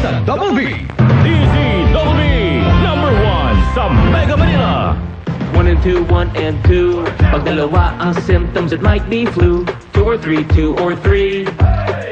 sa Double B. DZBB, #1 sa Mega Manila. 1 and 2, 1 and 2. Pag dalawa ang symptoms, it might be flu. 2 or 3, 2 or 3.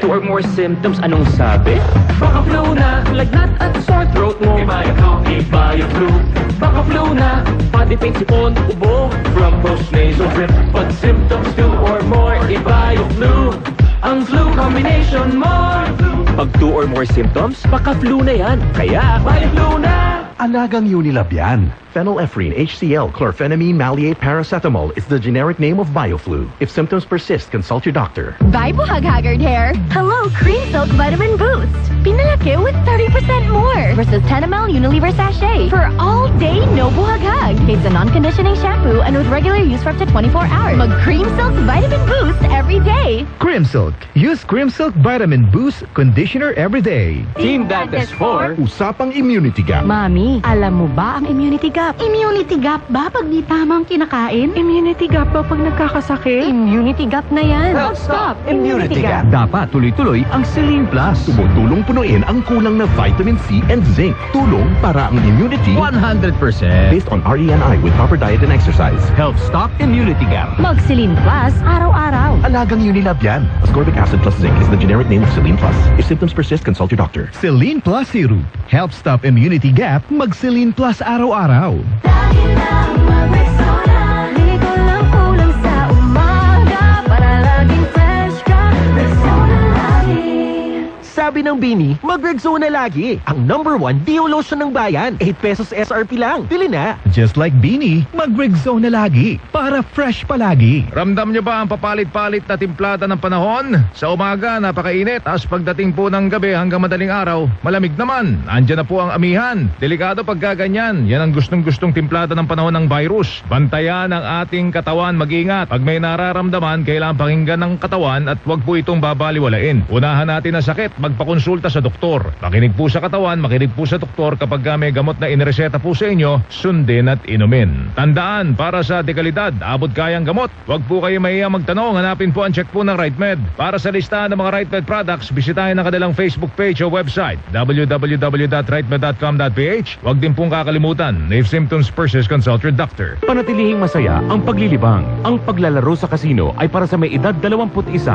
2 or more symptoms, anong sabi? Baka flu na, lagnat at sore throat mo. Iba yung flu, iba yung flu. Baka flu na, body pain, sipon, ubo. From post-nasal drip, but symptoms 2 or more. Iba yung flu, ang flu combination mo. Pag 2 or more symptoms, baka flu na yan. Kaya, Iba yung flu na. Alagang Unilab yan. Phenylephrine, HCl, chlorphenamine, maleate, paracetamol is the generic name of BioFlu. If symptoms persist, consult your doctor. Bye, Buhag Haggard Hair. Hello, Cream Silk Vitamin Boost. Pinalaki with 30% more versus 10 ml Unilever sachet for all day no buhag-hag. It's a non-conditioning shampoo and with regular use for up to 24 hours. Mag Cream Silk Vitamin Boost every day. Cream Silk. Use Cream Silk Vitamin Boost Conditioner every day. Team Dantes 4. Usapang immunity gap. Mami, alam mo ba ang immunity gap? Immunity gap ba pag di tamang kinakain? Immunity gap ba pag nagkakasakit? Immunity gap na yan. Stop. Immunity gap. Dapat tuloy-tuloy ang Celine Plus. Tumutulong punuin ang kulang na vitamin C and zinc. Tulong para ang immunity 100%. based on RENI with proper diet and exercise. Help stop immunity gap. Mag Celine Plus araw-araw. Alagang Unilab yan. Ascorbic acid plus zinc is the generic name of Celine Plus. If symptoms persist, consult your doctor. Celine Plus Serum. Help stop immunity gap. Mag Celine Plus araw-araw. Lagi na mag-Rexona. Di ko lang kulang sa umaga para laging fresh ka. Rexona lagi. Sabi ng Bini, mag-Rexona lagi. Ang #1 Dio Lotion ng bayan. 8 pesos SRP lang. Bili na. Just like Beanie, mag-Rexona lagi para fresh palagi. Ramdam niyo ba ang papalit-palit na timplada ng panahon? Sa umaga, napakainit. Tapos pagdating po ng gabi hanggang madaling araw, malamig naman. Andyan na po ang amihan. Delikado pagkaganyan. Yan ang gustong-gustong timplada ng panahon ng virus. Bantayan ang ating katawan, mag-ingat. Pag may nararamdaman, kailangan pakinggan ng katawan at huwag po itong babaliwalain. Unahan natin na sakit, magpakonsulta sa doktor. Makinig po sa katawan, makinig po sa doktor kapag may gamot na inireseta po sa inyo, sundin at inumin. Tandaan, para sa dekalidad, abot kayang gamot. Huwag po kayo mahiyang magtanong, hanapin po ang check po ng RightMed. Para sa listahan ng mga RightMed products, bisitahin ang kanilang Facebook page o website, www.rightmed.com.ph. Huwag din pong kakalimutan, if symptoms persist, consult your doctor. Panatilihing masaya ang paglilibang. Ang paglalaro sa kasino ay para sa may edad 21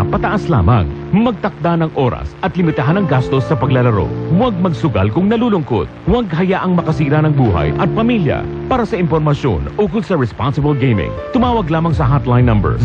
pataas lamang. Magtakda ng oras at limitahan ang gastos sa paglalaro. Huwag magsugal kung nalulungkot. Huwag hayaang makasira ng buhay at pamilya. Para sa impormasyon ukol sa responsible gaming, tumawag lamang sa hotline number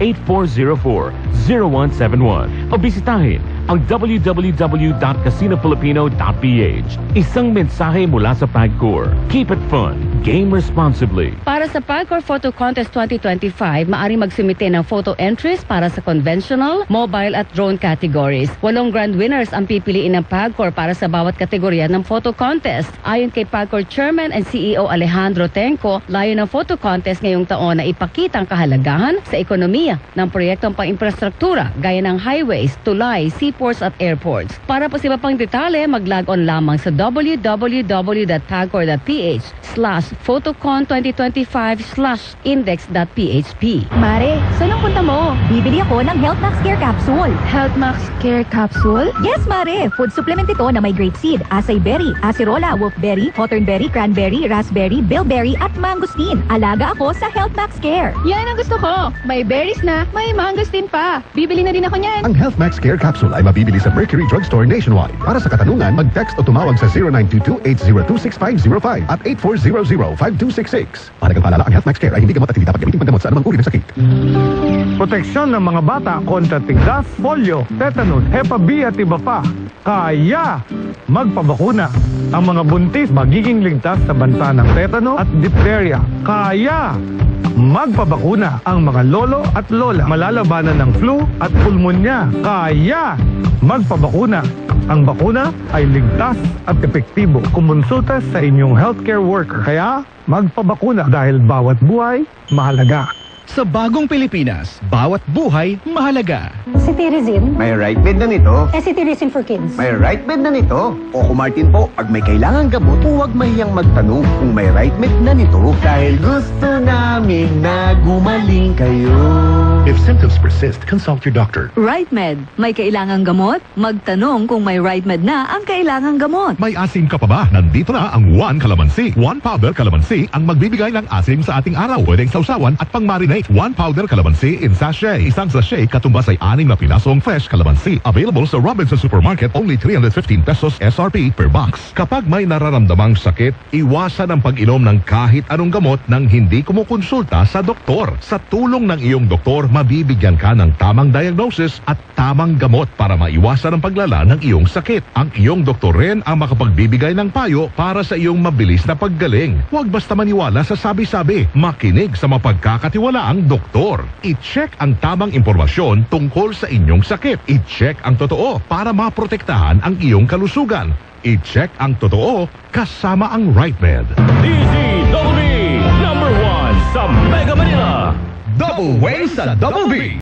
02-8404-0171 o bisitahin ang www.casinofilipino.ph. Isang mensahe mula sa PAGCOR. Keep it fun. Game responsibly. Para sa PAGCOR Photo Contest 2025, maaari magsumite ng photo entries para sa conventional, mobile at drone categories. 8 grand winners ang pipiliin ng PAGCOR para sa bawat kategorya ng photo contest. Ayon kay PAGCOR Chairman and CEO Alejandro Tenco, layo ng photo contest ngayong taon na ipakita ang kahalagahan sa ekonomiya ng proyektong pang-infrastruktura gaya ng highways, tulay, seaports at airports. Para po sa iba pang detalye, mag-log on lamang sa www.pagcor.ph/photocon2025/index.php. Mare, saan ang punta mo? Bibili ako ng Health Max Care Capsule. Health Max Care Capsule? Yes, Mare. Food supplement ito na may great seed, acai berry, acerola, wolfberry, hawthornberry, cranberry, raspberry, bilberry at mangosteen. Alaga ako sa Health Max Care. Yan ang gusto ko. May berries na, may mangosteen pa. Bibili na din ako niyan. Ang Health Max Care Capsule ay mabibili sa Mercury Drugstore nationwide. Para sa katanungan, mag-text o tumawag sa 0922-802-6505 at 8400-5266. Mahalagang paalala, ang Health Max Care ay hindi gamot at hindi dapat gamitin panggamot sa anumang uri ng sakit. Proteksyon ng mga bata kontra tigdas, polio, tetanus, Hepa B at iba pa. Kaya magpabakuna. Ang mga buntis magiging ligtas sa banta ng tetano at diphtheria. Kaya magpabakuna. Ang mga lolo at lola malalabanan ng flu at pulmonya. Kaya magpabakuna. Ang bakuna ay ligtas at epektibo. Kumonsulta sa inyong healthcare worker. Kaya magpabakuna dahil bawat buhay mahalaga. Sa bagong Pilipinas, bawat buhay mahalaga. Cetirizine. May RightMed na nito. Cetirizine for kids. May RightMed na nito. Coco Martin po, pag may kailangan gamot, huwag mahiyang magtanong kung may RightMed na nito. Dahil gusto namin na gumaling kayo. If symptoms persist, consult your doctor. RightMed, may kailangang gamot? Magtanong kung may RightMed na ang kailangang gamot. May asim ka pa ba? Nandito na ang One Calamansi. One Powder Calamansi ang magbibigay ng asim sa ating araw. Pwedeng sausawan at pang-marinate. One Powder Calamansi in sachet. Isang sachet katumbas ay 6 na pirasong fresh calamansi. Available sa Robinson Supermarket, only 315 pesos SRP per box. Kapag may nararamdamang sakit, iwasan ang pag-inom ng kahit anong gamot nang hindi kumukonsulta sa doktor. Sa tulong ng iyong doktor, mabibigyan ka ng tamang diagnosis at tamang gamot para maiwasan ang paglala ng iyong sakit. Ang iyong doktor rin ang makapagbibigay ng payo para sa iyong mabilis na paggaling. Huwag basta maniwala sa sabi-sabi. Makinig sa mapagkakatiwalaang doktor. I-check ang tamang impormasyon tungkol sa inyong sakit. I-check ang totoo para maprotektahan ang iyong kalusugan. I-check ang totoo kasama ang RightMed. DZWB, #1 sa Mega Manila. Double win sa Double B!